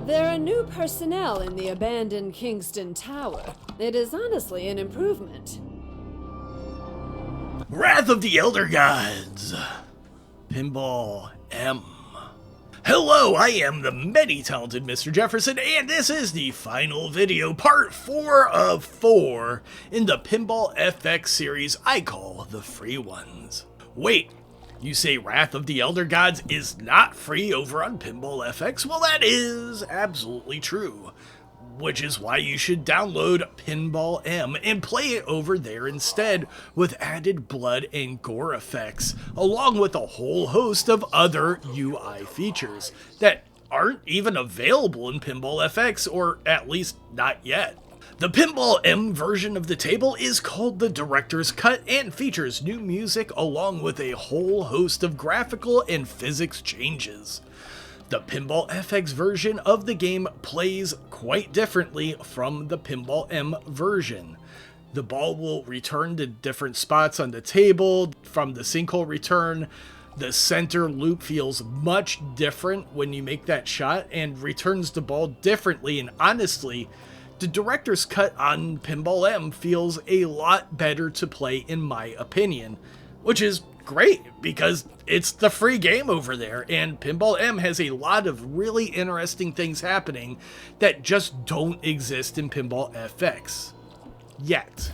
There are new personnel in the abandoned Kingston Tower. It is honestly an improvement. Wrath of the Elder Gods. Pinball M. Hello, I am the many talented Mr. Jefferson, and this is the final video, part 4 of 4, in the Pinball FX series I call the free ones. Wait, you say Wrath of the Elder Gods is not free over on Pinball FX? Well, that is absolutely true, which is why you should download Pinball M and play it over there instead with added blood and gore effects, along with a whole host of other UI features that aren't even available in Pinball FX, or at least not yet. The Pinball M version of the table is called the Director's Cut and features new music along with a whole host of graphical and physics changes. The Pinball FX version of the game plays quite differently from the Pinball M version. The ball will return to different spots on the table from the sinkhole return. The center loop feels much different when you make that shot and returns the ball differently, and honestly, the Director's Cut on Pinball M feels a lot better to play in my opinion, which is great because it's the free game over there, and Pinball M has a lot of really interesting things happening that just don't exist in Pinball FX yet.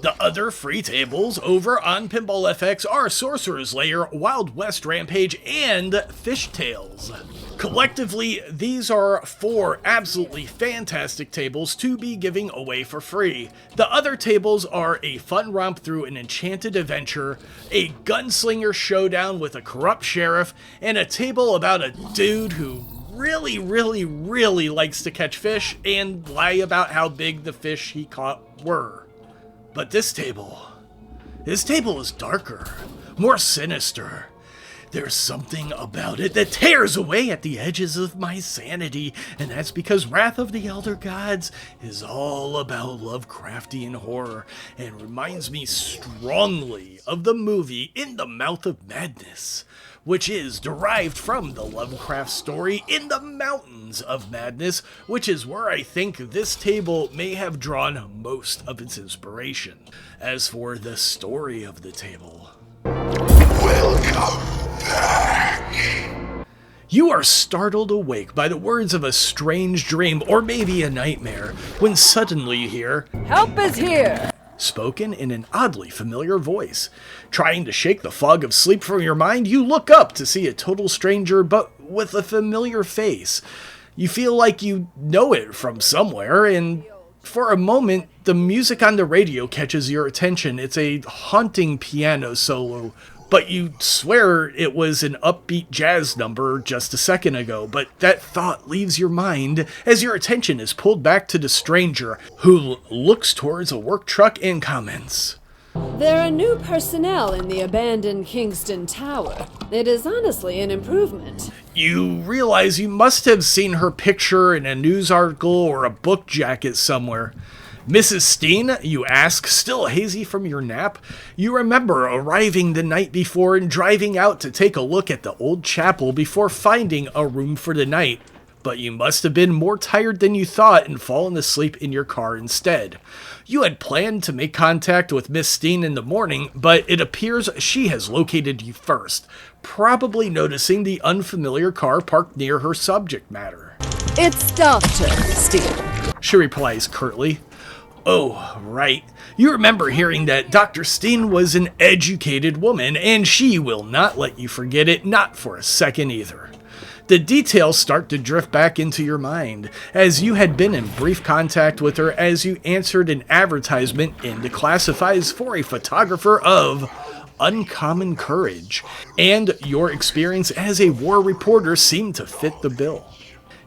The other free tables over on Pinball FX are Sorcerer's Lair, Wild West Rampage, and Fishtails. Collectively, these are 4 absolutely fantastic tables to be giving away for free. The other tables are a fun romp through an enchanted adventure, a gunslinger showdown with a corrupt sheriff, and a table about a dude who really likes to catch fish and lie about how big the fish he caught were. But this table is darker, more sinister. There's something about it that tears away at the edges of my sanity, and that's because Wrath of the Elder Gods is all about Lovecraftian horror and reminds me strongly of the movie In the Mouth of Madness, which is derived from the Lovecraft story In the Mountains of Madness, which is where I think this table may have drawn most of its inspiration. As for the story of the table, welcome back. You are startled awake by the words of a strange dream, or maybe a nightmare, when suddenly you hear, "Help is here!" spoken in an oddly familiar voice. Trying to shake the fog of sleep from your mind, you look up to see a total stranger, but with a familiar face. You feel like you know it from somewhere, and for a moment, the music on the radio catches your attention. It's a haunting piano solo, but you swear it was an upbeat jazz number just a second ago, but that thought leaves your mind as your attention is pulled back to the stranger, who looks towards a work truck and comments, "There are new personnel in the abandoned Kingston Tower. It is honestly an improvement." You realize you must have seen her picture in a news article or a book jacket somewhere. "Mrs. Steen?" you ask, still hazy from your nap. You remember arriving the night before and driving out to take a look at the old chapel before finding a room for the night. But you must have been more tired than you thought and fallen asleep in your car instead. You had planned to make contact with Miss Steen in the morning, but it appears she has located you first, probably noticing the unfamiliar car parked near her subject matter. "It's Dr. Steen," she replies curtly. Oh, right. You remember hearing that Dr. Steen was an educated woman, and she will not let you forget it, not for a second either. The details start to drift back into your mind, as you had been in brief contact with her as you answered an advertisement in the classifieds for a photographer of uncommon courage, and your experience as a war reporter seemed to fit the bill.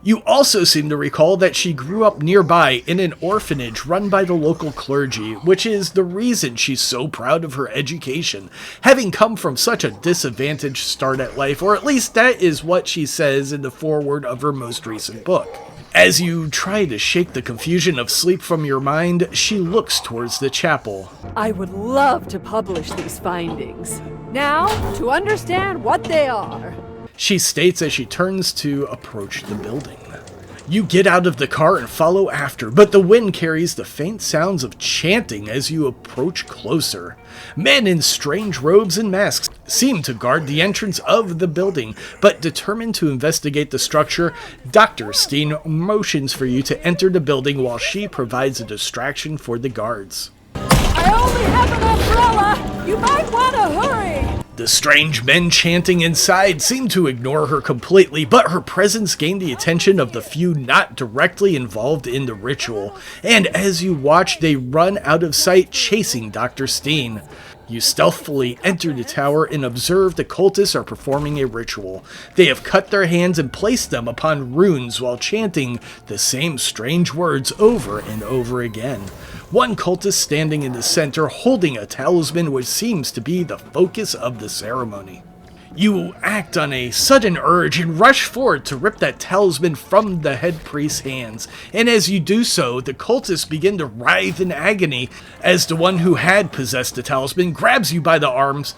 You also seem to recall that she grew up nearby in an orphanage run by the local clergy, which is the reason she's so proud of her education, having come from such a disadvantaged start at life, or at least that is what she says in the foreword of her most recent book. As you try to shake the confusion of sleep from your mind, she looks towards the chapel. "I would love to publish these findings. Now, to understand what they are," she states as she turns to approach the building. You get out of the car and follow after, but the wind carries the faint sounds of chanting as you approach closer. Men in strange robes and masks seem to guard the entrance of the building, but determined to investigate the structure, Dr. Steen motions for you to enter the building while she provides a distraction for the guards. I only have an umbrella! You might want to hurry! The strange men chanting inside seem to ignore her completely, but her presence gained the attention of the few not directly involved in the ritual, and as you watch, they run out of sight chasing Dr. Steen. You stealthily enter the tower and observe the cultists are performing a ritual. They have cut their hands and placed them upon runes while chanting the same strange words over and over again. One cultist standing in the center holding a talisman which seems to be the focus of the ceremony. You act on a sudden urge and rush forward to rip that talisman from the head priest's hands, and as you do so, the cultists begin to writhe in agony as the one who had possessed the talisman grabs you by the arms.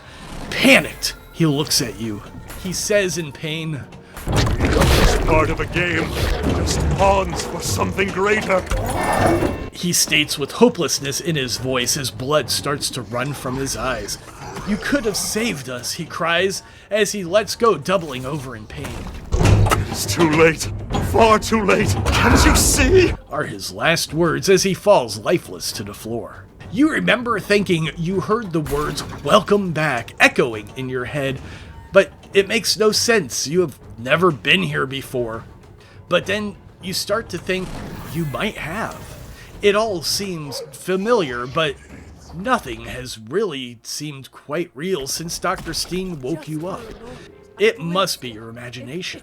Panicked, he looks at you. He says in pain, "It's part of a game, just pawns for something greater." He states with hopelessness in his voice as blood starts to run from his eyes. "You could have saved us," he cries, as he lets go, doubling over in pain. "It's too late. Far too late. Can't you see?" are his last words as he falls lifeless to the floor. You remember thinking you heard the words "welcome back" echoing in your head, but it makes no sense. You have never been here before. But then you start to think you might have. It all seems familiar, but nothing has really seemed quite real since Dr. Steen woke you up. It must be your imagination.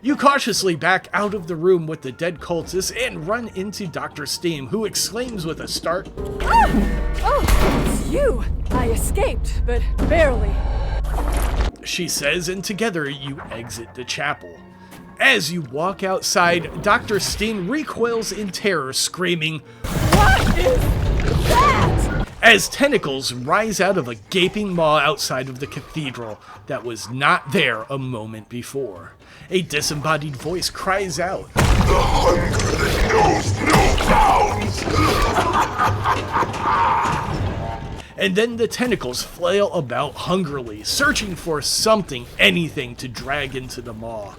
You cautiously back out of the room with the dead cultists and run into Dr. Steen, who exclaims with a start, Oh, it's you! I escaped, but barely. she says, and together you exit the chapel. As you walk outside, Dr. Steen recoils in terror, screaming, What is that? as tentacles rise out of a gaping maw outside of the cathedral that was not there a moment before. A disembodied voice cries out, "The hunger that knows no bounds!" and then the tentacles flail about hungrily, searching for something, anything to drag into the maw.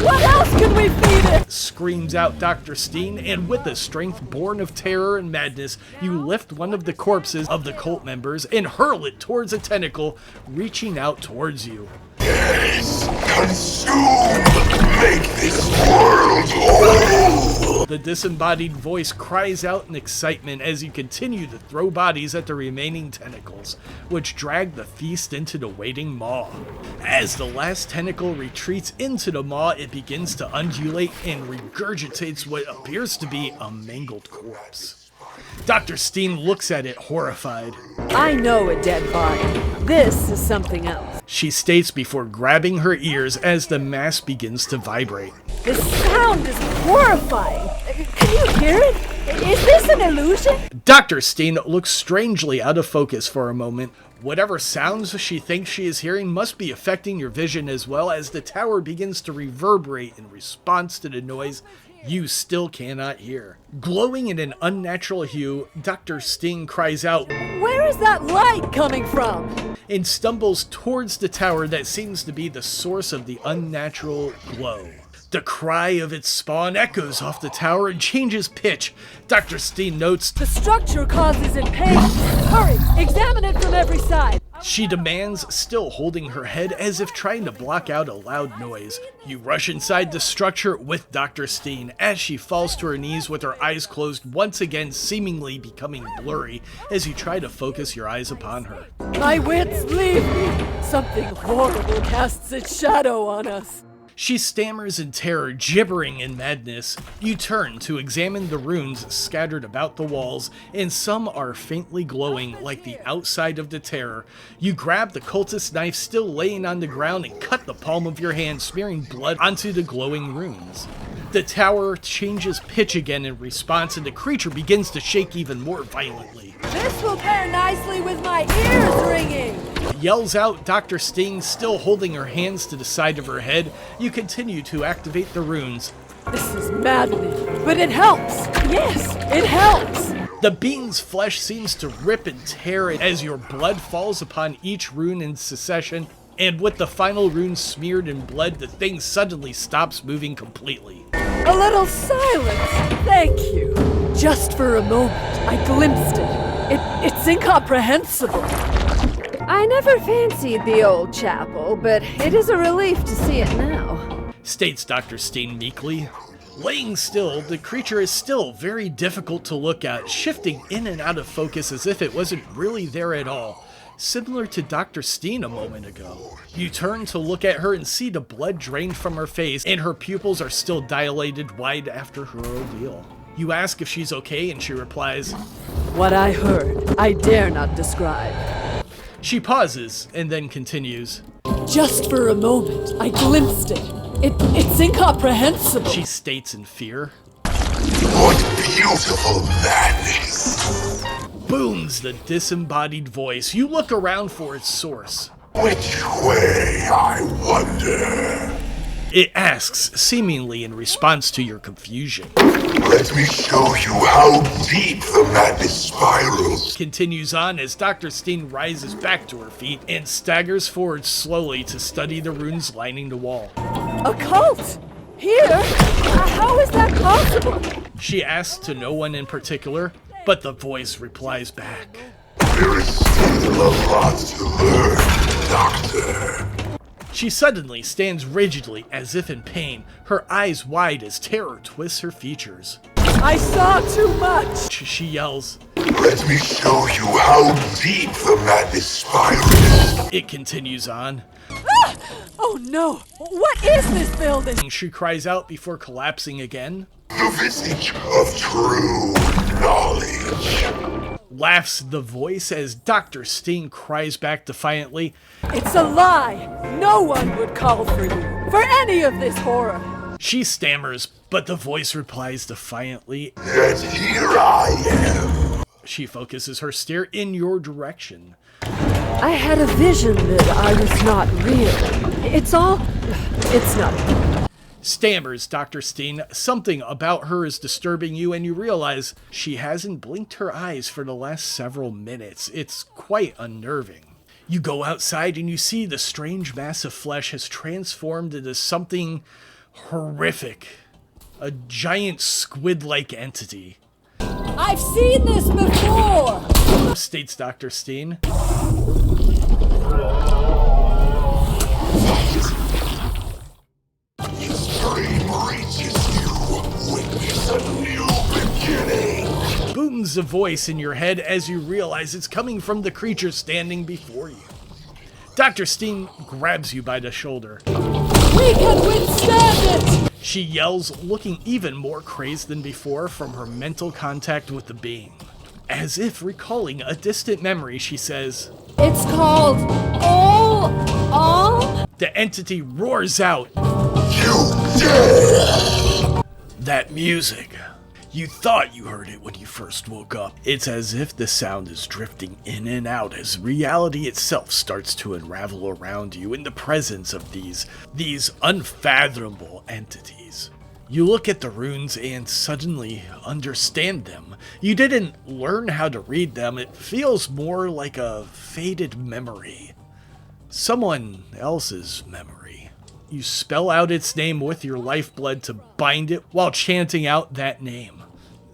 What else can we feed it? Screams out Dr. Steen, and with a strength born of terror and madness, you lift one of the corpses of the cult members and hurl it towards a tentacle, reaching out towards you. Yes! Consume! Make this world whole! The disembodied voice cries out in excitement as you continue to throw bodies at the remaining tentacles, which drag the feast into the waiting maw. As the last tentacle retreats into the maw, it begins to undulate and regurgitates what appears to be a mangled corpse. Dr. Steen looks at it horrified. I know a dead body. This is something else. She states before grabbing her ears as the mass begins to vibrate. The sound is horrifying. Can you hear it? Is this an illusion? Dr. Steen looks strangely out of focus for a moment. Whatever sounds she thinks she is hearing must be affecting your vision as well, as the tower begins to reverberate in response to the noise you still cannot hear. Glowing in an unnatural hue, Dr. Steen cries out, Where is that light coming from? and stumbles towards the tower that seems to be the source of the unnatural glow. The cry of its spawn echoes off the tower and changes pitch. Dr. Steen notes, The structure causes it pain. Hurry, examine it from every side. she demands, still holding her head as if trying to block out a loud noise. You rush inside the structure with Dr. Steen as she falls to her knees with her eyes closed, once again seemingly becoming blurry as you try to focus your eyes upon her. My wits leave me. Something horrible casts its shadow on us. She stammers in terror, gibbering in madness. You turn to examine the runes scattered about the walls, and some are faintly glowing like the outside of the terror. You grab the cultist knife still laying on the ground and cut the palm of your hand, smearing blood onto the glowing runes. The tower changes pitch again in response, and the creature begins to shake even more violently. This will pair nicely with my ears ringing. Yells out Dr. Steen, still holding her hands to the side of her head. You continue to activate the runes. This is maddening, but it helps. Yes, it helps. The being's flesh seems to rip and tear as your blood falls upon each rune in succession, and with the final rune smeared in blood, the thing suddenly stops moving completely. A little silence. Thank you. Just for a moment, I glimpsed it. It's incomprehensible. I never fancied the old chapel, but it is a relief to see it now, states Dr. Steen meekly. Laying still, the creature is still very difficult to look at, shifting in and out of focus as if it wasn't really there at all, similar to Dr. Steen a moment ago. You turn to look at her and see the blood drained from her face, and her pupils are still dilated wide after her ordeal. You ask if she's okay, and she replies, "What I heard, I dare not describe." She pauses, and then continues, "Just for a moment, I glimpsed it. It's incomprehensible," she states in fear. What beautiful madness! Booms the disembodied voice. You look around for its source. Which way, I wonder? It asks, seemingly in response to your confusion. Let me show you how deep the madness spirals. Continues on as Dr. Steen rises back to her feet and staggers forward slowly to study the runes lining the wall. "A cult? Here? How is that possible?" She asks to no one in particular, but the voice replies back. There is still a lot to learn, Doctor. She suddenly stands rigidly as if in pain, her eyes wide as terror twists her features. "I saw too much!" She yells. Let me show you how deep the madness spirals. It continues on. Ah! Oh no! What is this building? She cries out before collapsing again. The visage of true knowledge. Laughs the voice as Dr. Steen cries back defiantly. It's a lie! No one would call for you, for any of this horror! She stammers, but the voice replies defiantly. Yet here I am. She focuses her stare in your direction. I had a vision that I was not real. It's not. Stammers Dr. Steen. Something about her is disturbing you, and you realize she hasn't blinked her eyes for the last several minutes. It's quite unnerving. You go outside and you see the strange mass of flesh has transformed into something horrific. A giant squid-like entity. I've seen this before! States Dr. Steen. Booms a voice in your head as you realize it's coming from the creature standing before you. Dr. Steen grabs you by the shoulder. We can withstand it! She yells, looking even more crazed than before from her mental contact with the being. As if recalling a distant memory, she says, It's called all? The entity roars out. You dare! That music. You thought you heard it when you first woke up. It's as if the sound is drifting in and out as reality itself starts to unravel around you in the presence of these unfathomable entities. You look at the runes and suddenly understand them. You didn't learn how to read them. It feels more like a faded memory. Someone else's memory. You spell out its name with your lifeblood to bind it while chanting out that name.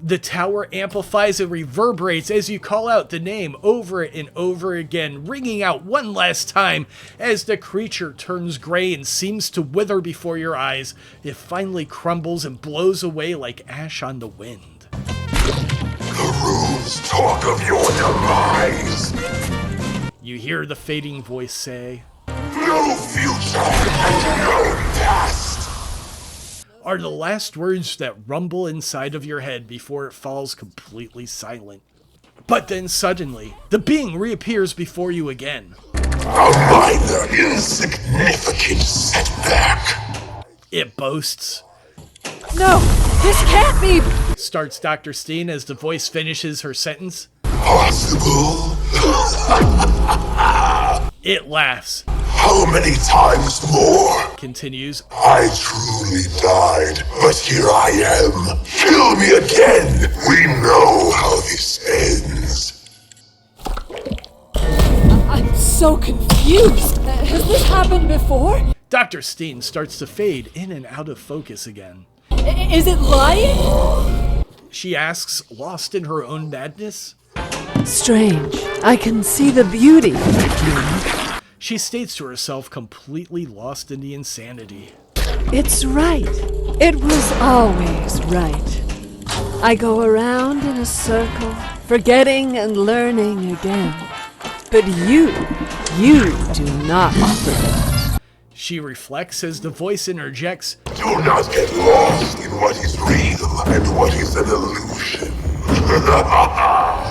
The tower amplifies and reverberates as you call out the name over and over again, ringing out one last time as the creature turns gray and seems to wither before your eyes. It finally crumbles and blows away like ash on the wind. The runes talk of your demise. You hear the fading voice say, No future and no past. are the last words that rumble inside of your head before it falls completely silent. But then suddenly, the being reappears before you again. A minor, insignificant setback. It boasts. No, this can't be! Starts Dr. Steen as the voice finishes her sentence. Possible? It laughs. How many times more? Continues. I truly died, but here I am. Kill me again. We know how this ends. I'm so confused. Has this happened before? Dr. Steen starts to fade in and out of focus again. Is it lying? She asks, lost in her own madness. Strange. I can see the beauty in it. She states to herself, completely lost in the insanity. It's right. It was always right. I go around in a circle, forgetting and learning again. But you do not offer that. She reflects as the voice interjects, Do not get lost in what is real and what is an illusion.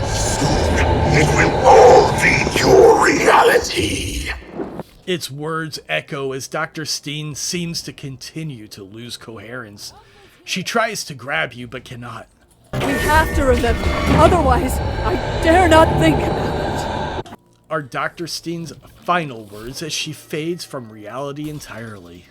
Soon, it will all be your reality. Its words echo as Dr. Steen seems to continue to lose coherence. She tries to grab you but cannot. We have to remember. Otherwise, I dare not think about it. Are Dr. Steen's final words as she fades from reality entirely.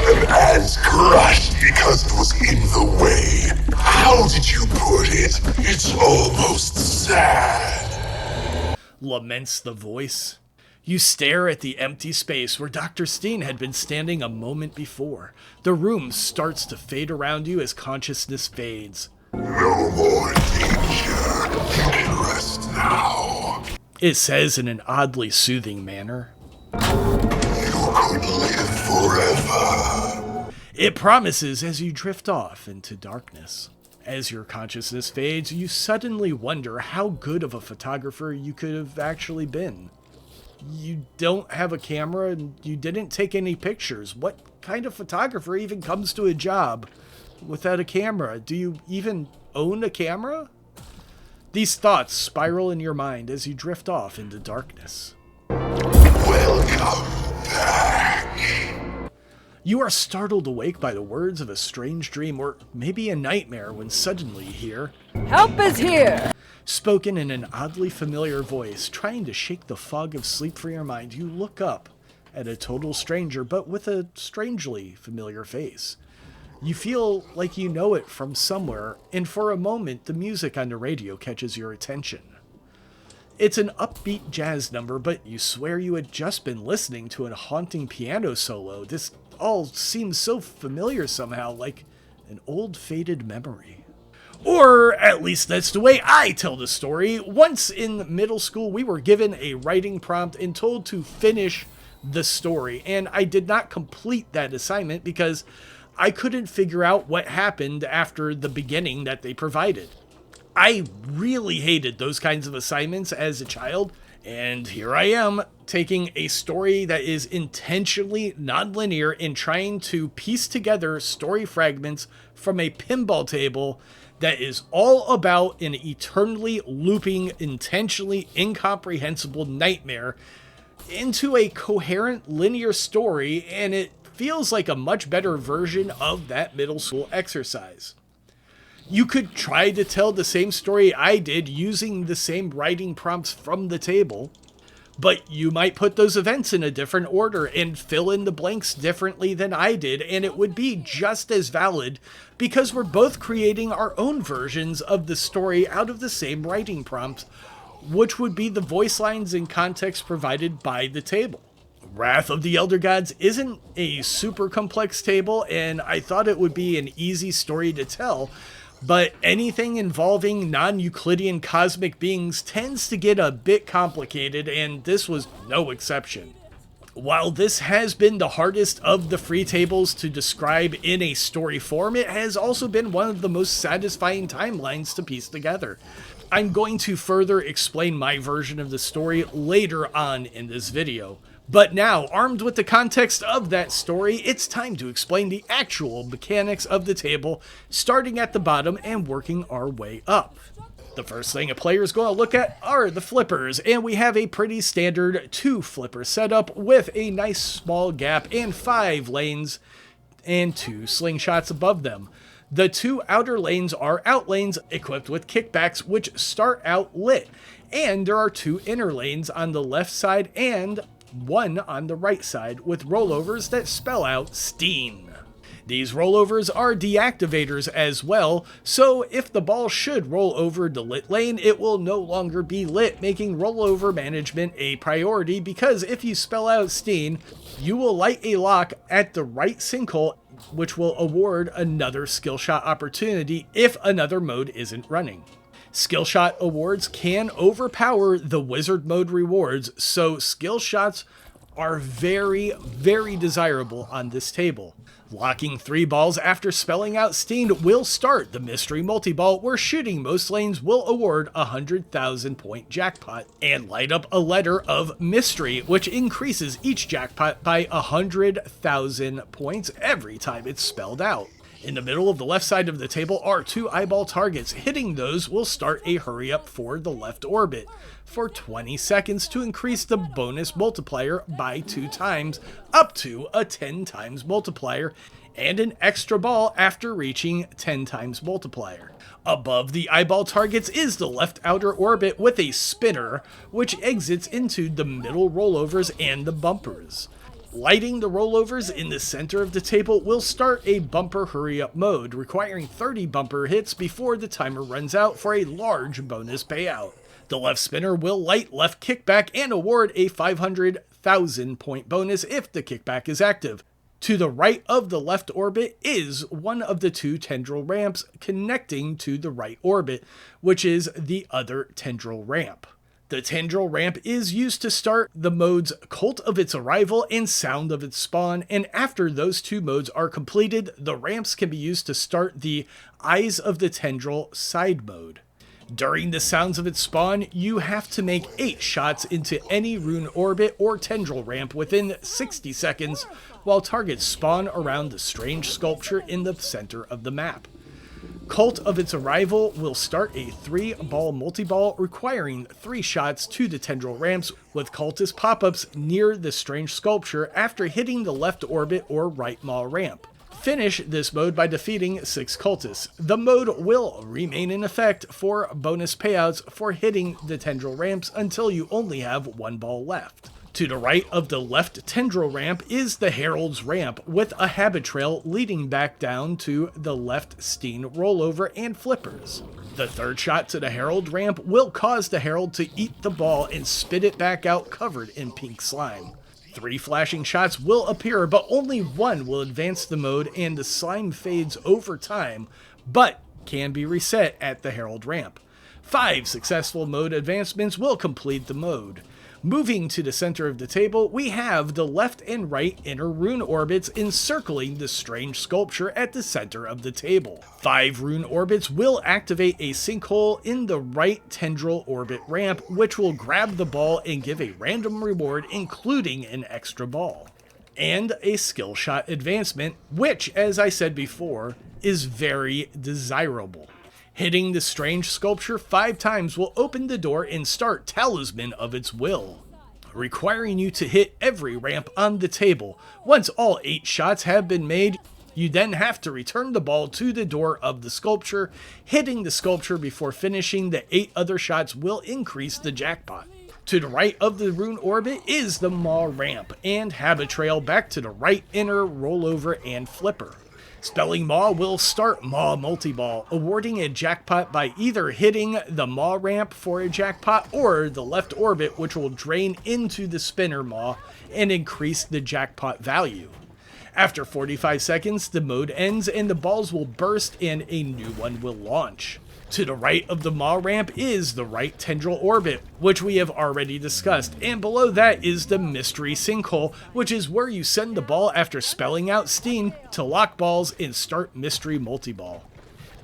An ant crushed because it was in the way. How did you put it? It's almost sad. Laments the voice. You stare at the empty space where Dr. Steen had been standing a moment before. The room starts to fade around you as consciousness fades. No more danger. You can rest now. It says in an oddly soothing manner. You could live forever. It promises as you drift off into darkness. As your consciousness fades, you suddenly wonder how good of a photographer you could have actually been. You don't have a camera and you didn't take any pictures. What kind of photographer even comes to a job without a camera? Do you even own a camera? These thoughts spiral in your mind as you drift off into darkness. Welcome back. You are startled awake by the words of a strange dream, or maybe a nightmare, when suddenly you hear, Help is here! spoken in an oddly familiar voice. Trying to shake the fog of sleep from your mind, you look up at a total stranger, but with a strangely familiar face. You feel like you know it from somewhere, and for a moment, the music on the radio catches your attention. It's an upbeat jazz number, but you swear you had just been listening to a haunting piano solo. This all seems so familiar somehow, like an old faded memory. Or at least that's the way I tell the story. Once in middle school, we were given a writing prompt and told to finish the story, and I did not complete that assignment because I couldn't figure out what happened after the beginning that they provided. I really hated those kinds of assignments as a child, and here I am taking a story that is intentionally nonlinear and trying to piece together story fragments from a pinball table that is all about an eternally looping, intentionally incomprehensible nightmare into a coherent linear story, and it feels like a much better version of that middle school exercise. You could try to tell the same story I did using the same writing prompts from the table, but you might put those events in a different order and fill in the blanks differently than I did, and it would be just as valid because we're both creating our own versions of the story out of the same writing prompts, which would be the voice lines and context provided by the table. Wrath of the Elder Gods isn't a super complex table, and I thought it would be an easy story to tell, but anything involving non-Euclidean cosmic beings tends to get a bit complicated, and this was no exception. While this has been the hardest of the free tables to describe in a story form, it has also been one of the most satisfying timelines to piece together. I'm going to further explain my version of the story later on in this video. But now, armed with the context of that story, it's time to explain the actual mechanics of the table, starting at the bottom and working our way up. The first thing a player is going to look at are the flippers, and we have a pretty standard 2 flipper setup with a nice small gap and 5 lanes and 2 slingshots above them. The 2 outer lanes are out lanes equipped with kickbacks, which start out lit. And there are 2 inner lanes on the left side and 1 on the right side with rollovers that spell out Steen. These rollovers are deactivators as well, so if the ball should roll over the lit lane, it will no longer be lit, making rollover management a priority, because if you spell out Steen, you will light a lock at the right sinkhole, which will award another skill shot opportunity if another mode isn't running. Skill shot awards can overpower the wizard mode rewards, so skill shots are very, very desirable on this table. Locking 3 balls after spelling out Steen will start the mystery multi-ball, where shooting most lanes will award a 100,000 point jackpot, and light up a letter of mystery, which increases each jackpot by 100,000 points every time it's spelled out. In the middle of the left side of the table are 2 eyeball targets. Hitting those will start a hurry up for the left orbit for 20 seconds to increase the bonus multiplier by 2 times, up to a 10 times multiplier, and an extra ball after reaching 10 times multiplier. Above the eyeball targets is the left outer orbit with a spinner, which exits into the middle rollovers and the bumpers. Lighting the rollovers in the center of the table will start a bumper hurry-up mode, requiring 30 bumper hits before the timer runs out for a large bonus payout. The left spinner will light left kickback and award a 500,000 point bonus if the kickback is active. To the right of the left orbit is one of the 2 tendril ramps connecting to the right orbit, which is the other tendril ramp. The tendril ramp is used to start the modes Cult of its Arrival and Sound of its Spawn, and after those 2 modes are completed, the ramps can be used to start the Eyes of the Tendril side mode. During the Sounds of its Spawn, you have to make 8 shots into any rune orbit or tendril ramp within 60 seconds, while targets spawn around the strange sculpture in the center of the map. Cult of its Arrival will start a 3-ball multi-ball, requiring 3 shots to the tendril ramps with cultist pop-ups near the strange sculpture after hitting the left orbit or right maw ramp. Finish this mode by defeating 6 cultists. The mode will remain in effect for bonus payouts for hitting the tendril ramps until you only have 1 ball left. To the right of the left tendril ramp is the Herald's Ramp, with a habit trail leading back down to the left Steen rollover and flippers. The 3rd shot to the Herald Ramp will cause the Herald to eat the ball and spit it back out covered in pink slime. 3 flashing shots will appear, but only 1 will advance the mode, and the slime fades over time, but can be reset at the Herald Ramp. 5 successful mode advancements will complete the mode. Moving to the center of the table, we have the left and right inner rune orbits encircling the strange sculpture at the center of the table. 5 rune orbits will activate a sinkhole in the right tendril orbit ramp, which will grab the ball and give a random reward, including an extra ball. And a skill shot advancement, which, as I said before, is very desirable. Hitting the strange sculpture 5 times will open the door and start Talisman of its Will, requiring you to hit every ramp on the table. Once all 8 shots have been made, you then have to return the ball to the door of the sculpture. Hitting the sculpture before finishing the 8 other shots will increase the jackpot. To the right of the rune orbit is the Maw ramp and habit trail back to the right inner rollover and flipper. Spelling Maw will start Maw Multi-Ball, awarding a jackpot by either hitting the Maw ramp for a jackpot or the left orbit, which will drain into the spinner Maw and increase the jackpot value. After 45 seconds, the mode ends and the balls will burst and a new one will launch. To the right of the Maw ramp is the right tendril orbit, which we have already discussed, and below that is the mystery sinkhole, which is where you send the ball after spelling out Steen to lock balls and start mystery multi-ball.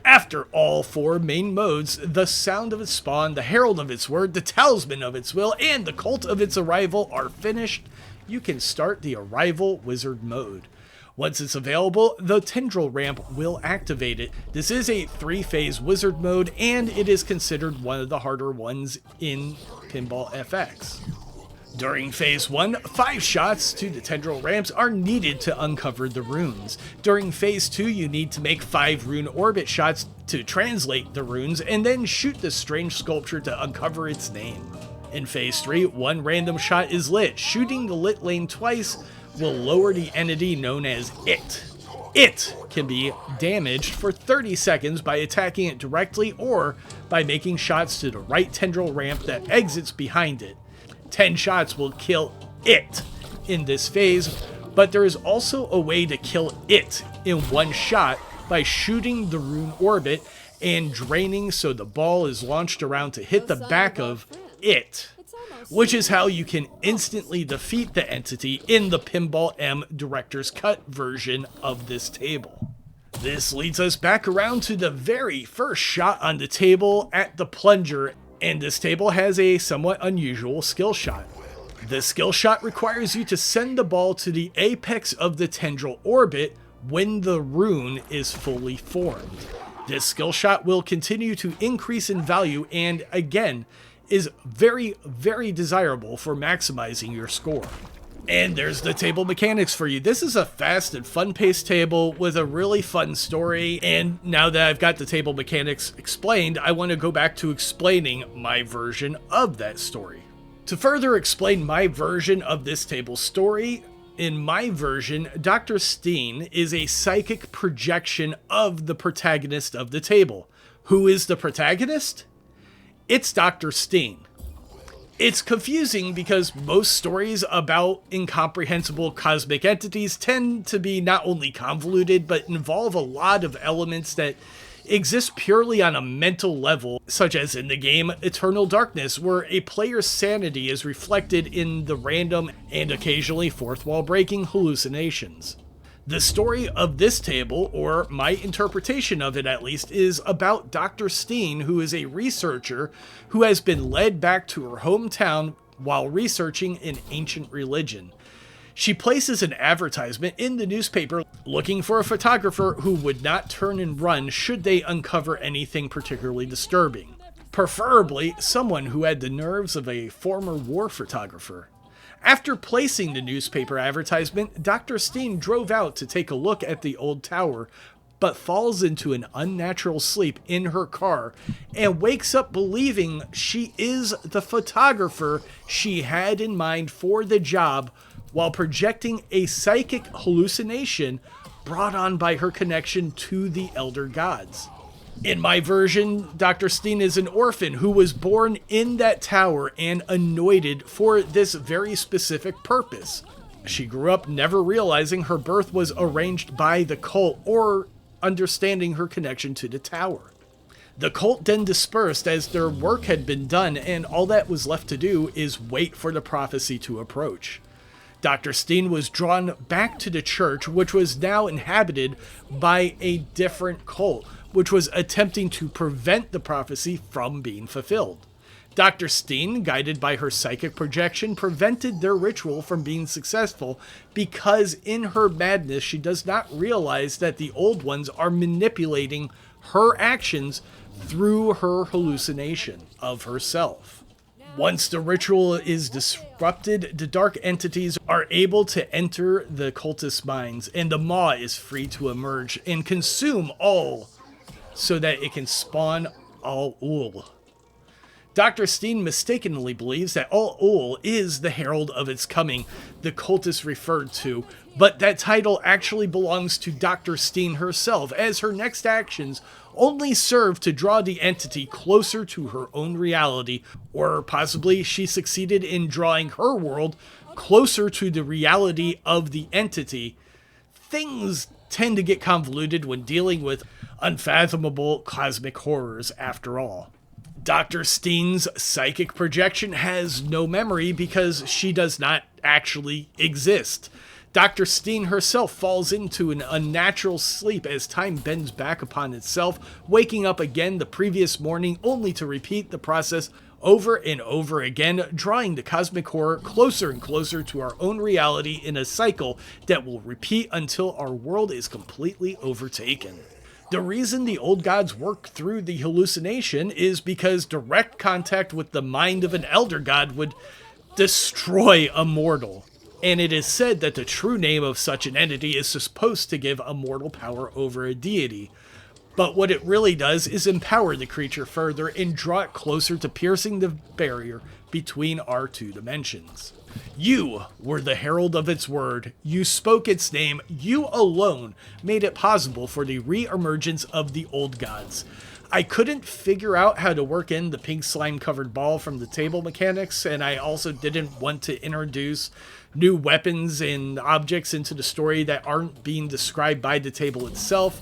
After all 4 main modes, the Sound of its Spawn, the Herald of its Word, the Talisman of its Will, and the Cult of its Arrival are finished, you can start the Arrival Wizard mode. Once it's available, the tendril ramp will activate it. This is a 3-phase wizard mode, and it is considered one of the harder ones in Pinball FX. During Phase 1, 5 shots to the tendril ramps are needed to uncover the runes. During Phase 2, you need to make 5 rune orbit shots to translate the runes, and then shoot the strange sculpture to uncover its name. In Phase 3, 1 random shot is lit. Shooting the lit lane twice will lower the entity known as It. It can be damaged for 30 seconds by attacking it directly or by making shots to the right tendril ramp that exits behind it. 10 shots will kill it in this phase, but there is also a way to kill it in 1 shot by shooting the rune orbit and draining so the ball is launched around to hit the back of it, which is how you can instantly defeat the entity in the Pinball M Director's Cut version of this table. This leads us back around to the very first shot on the table at the plunger, and this table has a somewhat unusual skill shot. The skill shot requires you to send the ball to the apex of the tendril orbit when the rune is fully formed. This skill shot will continue to increase in value and, again, is very, very desirable for maximizing your score. And there's the table mechanics for you. This is a fast and fun-paced table with a really fun story, and now that I've got the table mechanics explained, I want to go back to explaining my version of that story. To further explain my version of this table's story, in my version, Dr. Steen is a psychic projection of the protagonist of the table. Who is the protagonist? It's Dr. Steen. It's confusing because most stories about incomprehensible cosmic entities tend to be not only convoluted, but involve a lot of elements that exist purely on a mental level, such as in the game Eternal Darkness, where a player's sanity is reflected in the random and occasionally fourth wall breaking hallucinations. The story of this table, or my interpretation of it at least, is about Dr. Steen, who is a researcher who has been led back to her hometown while researching an ancient religion. She places an advertisement in the newspaper looking for a photographer who would not turn and run should they uncover anything particularly disturbing. Preferably someone who had the nerves of a former war photographer. After placing the newspaper advertisement, Dr. Steen drove out to take a look at the old tower, but falls into an unnatural sleep in her car and wakes up believing she is the photographer she had in mind for the job, while projecting a psychic hallucination brought on by her connection to the elder gods. In my version, Dr. Steen is an orphan who was born in that tower and anointed for this very specific purpose. She grew up never realizing her birth was arranged by the cult or understanding her connection to the tower. The cult then dispersed as their work had been done, and all that was left to do is wait for the prophecy to approach. Dr. Steen was drawn back to the church, which was now inhabited by a different cult, which was attempting to prevent the prophecy from being fulfilled. Dr. Steen, guided by her psychic projection, prevented their ritual from being successful because in her madness she does not realize that the old ones are manipulating her actions through her hallucination of herself. Once the ritual is disrupted, the dark entities are able to enter the cultist's minds, and the maw is free to emerge and consume all so that it can spawn Al-Ul. Dr. Steen mistakenly believes that Al-Ul is the herald of its coming, the cultist referred to, but that title actually belongs to Dr. Steen herself, as her next actions only serve to draw the entity closer to her own reality, or possibly she succeeded in drawing her world closer to the reality of the entity. Things tend to get convoluted when dealing with unfathomable cosmic horrors after all. Dr. Steen's psychic projection has no memory because she does not actually exist. Dr. Steen herself falls into an unnatural sleep as time bends back upon itself, waking up again the previous morning only to repeat the process over and over again, drawing the cosmic horror closer and closer to our own reality in a cycle that will repeat until our world is completely overtaken. The reason the old gods work through the hallucination is because direct contact with the mind of an elder god would destroy a mortal. And it is said that the true name of such an entity is supposed to give immortal power over a deity. But what it really does is empower the creature further and draw it closer to piercing the barrier between our two dimensions. You were the herald of its word. You spoke its name. You alone made it possible for the re-emergence of the old gods. I couldn't figure out how to work in the pink slime covered ball from the table mechanics, and I also didn't want to introduce new weapons and objects into the story that aren't being described by the table itself,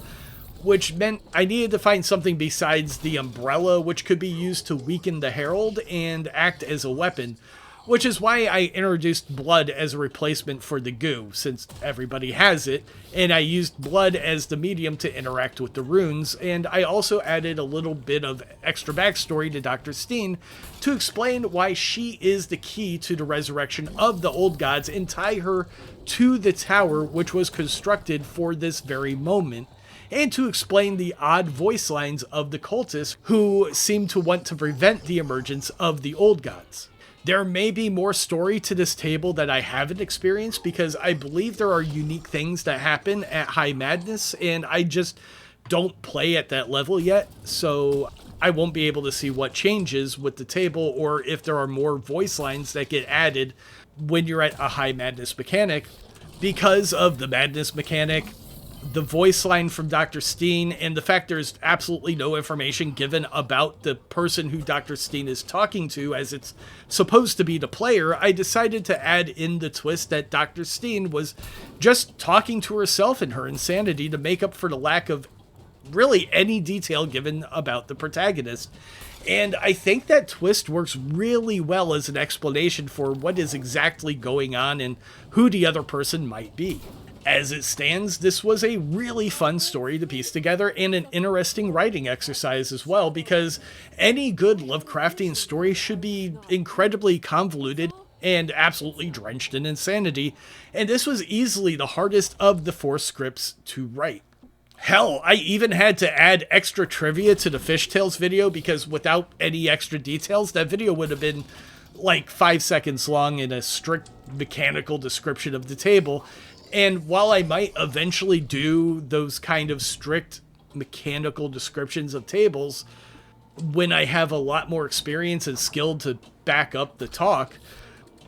which meant I needed to find something besides the umbrella which could be used to weaken the herald and act as a weapon, which is why I introduced blood as a replacement for the goo, since everybody has it, and I used blood as the medium to interact with the runes, and I also added a little bit of extra backstory to Dr. Steen to explain why she is the key to the resurrection of the old gods and tie her to the tower which was constructed for this very moment, and to explain the odd voice lines of the cultists who seem to want to prevent the emergence of the old gods. There may be more story to this table that I haven't experienced because I believe there are unique things that happen at High Madness and I just don't play at that level yet, so I won't be able to see what changes with the table or if there are more voice lines that get added when you're at a High Madness mechanic. Because of the Madness mechanic, the voice line from Dr. Steen, and the fact there's absolutely no information given about the person who Dr. Steen is talking to as it's supposed to be the player, I decided to add in the twist that Dr. Steen was just talking to herself in her insanity to make up for the lack of really any detail given about the protagonist. And I think that twist works really well as an explanation for what is exactly going on and who the other person might be. As it stands, this was a really fun story to piece together and an interesting writing exercise as well, because any good Lovecraftian story should be incredibly convoluted and absolutely drenched in insanity, and this was easily the hardest of the 4 scripts to write. Hell, I even had to add extra trivia to the Fishtails video because without any extra details, that video would have been like 5 seconds long in a strict mechanical description of the table. And while I might eventually do those kind of strict mechanical descriptions of tables, when I have a lot more experience and skill to back up the talk,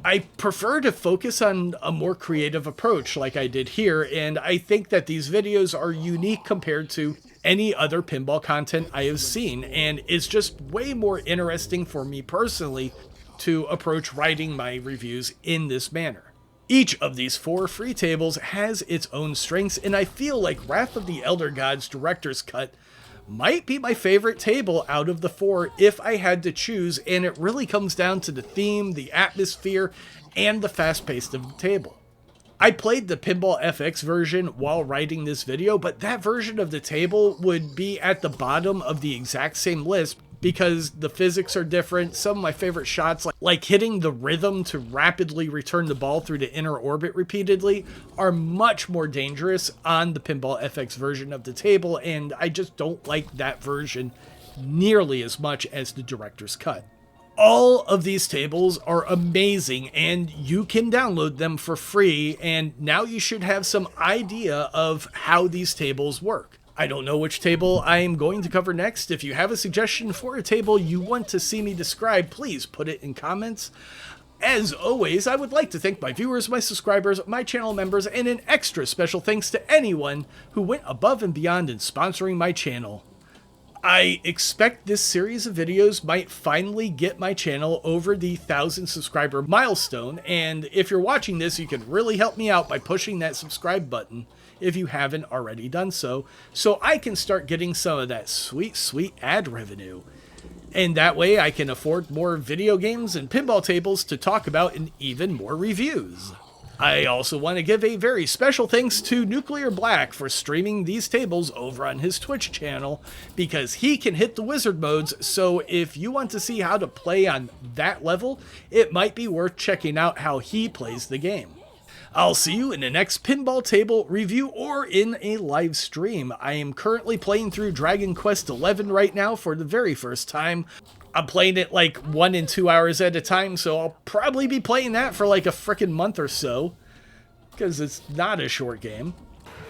I prefer to focus on a more creative approach like I did here, and I think that these videos are unique compared to any other pinball content I have seen, and it's just way more interesting for me personally to approach writing my reviews in this manner. Each of these 4 free tables has its own strengths, and I feel like Wrath of the Elder Gods Director's Cut might be my favorite table out of the 4 if I had to choose, and it really comes down to the theme, the atmosphere, and the fast pace of the table. I played the Pinball FX version while writing this video, but that version of the table would be at the bottom of the exact same list because the physics are different. Some of my favorite shots, like hitting the rhythm to rapidly return the ball through the inner orbit repeatedly, are much more dangerous on the Pinball FX version of the table, and I just don't like that version nearly as much as the director's cut. All of these tables are amazing, and you can download them for free, and now you should have some idea of how these tables work. I don't know which table I am going to cover next. If you have a suggestion for a table you want to see me describe, please put it in comments. As always, I would like to thank my viewers, my subscribers, my channel members, and an extra special thanks to anyone who went above and beyond in sponsoring my channel. I expect this series of videos might finally get my channel over the 1,000 subscriber milestone, and if you're watching this, you can really help me out by pushing that subscribe button if you haven't already done so I can start getting some of that sweet, sweet ad revenue. And that way I can afford more video games and pinball tables to talk about and even more reviews. I also want to give a very special thanks to Nclearblack for streaming these tables over on his Twitch channel, because he can hit the wizard modes, so if you want to see how to play on that level, it might be worth checking out how he plays the game. I'll see you in the next pinball table review or in a live stream. I am currently playing through Dragon Quest XI right now for the very first time. I'm playing it like 1 and 2 hours at a time, so I'll probably be playing that for like a frickin' month or so, because it's not a short game.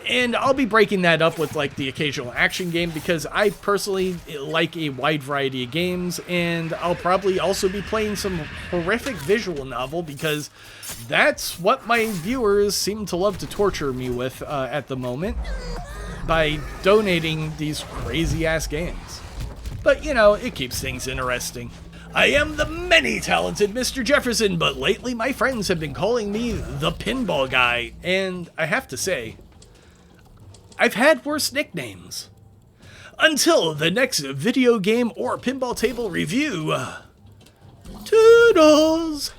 And I'll be breaking that up with like the occasional action game, because I personally like a wide variety of games, and I'll probably also be playing some horrific visual novel, because that's what my viewers seem to love to torture me with at the moment, by donating these crazy ass games. But, you know, it keeps things interesting. I am the many-talented Mr. Jefferson, but lately my friends have been calling me the Pinball Guy, and I have to say, I've had worse nicknames. Until the next video game or pinball table review, toodles!